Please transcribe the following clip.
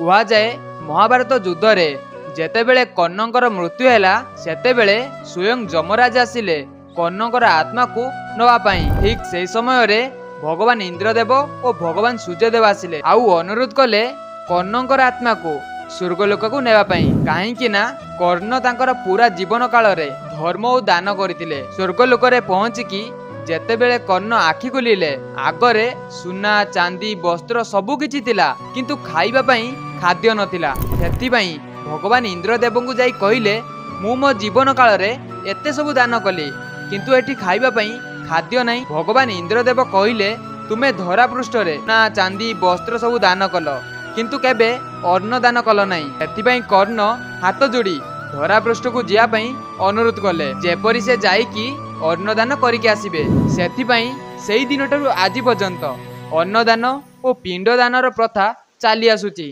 କୁହାଯାଏ महाभारत युद्ध रे जेतेबेले कर्णंकर मृत्यु हैला सेतेबेले स्वयं यमराज आसिले कर्णंकर आत्मा को नवा पाई। ठीक से समय रे भगवान इंद्रदेव और भगवान सूर्यदेव आसिले आउ अनुरोध कले कर्णंकर आत्मा को स्वर्गलोक को नेवा पाई। काहेकि ना कर्ण तांकर पूरा जीवन काल रे धर्म और दान करथिले। स्वर्गलोक रे पहुंचिकी जेतेबेले कर्ण आखि खोलिले आगरे सुना चांदी वस्त्र सबु किछि थिला किंतु खाइबा पई खाद्य नथिला। सेति पई भगवान इंद्रदेव को जाई कहिले मु मो जीवन काल रे एते सबु दान कली किंतु एठी खाइबा पई खाद्य नहीं। भगवान इंद्रदेव कहिले तुमे धरा पृष्ठ रे ना चांदी वस्त्र सबु दान कल किंतु केबे अन्न दान कल नहीं। सेति पई कर्ण हाथ जोड़ी धरा पृष्ठ को जिया पई अनुरोध कले जेपरि से जाई कि अन्नदान करिके आसीबे। सेति पई सेही दिनटारु आज पर्यंत अन्नदान और पिंडदान प्रथा चली आसुची।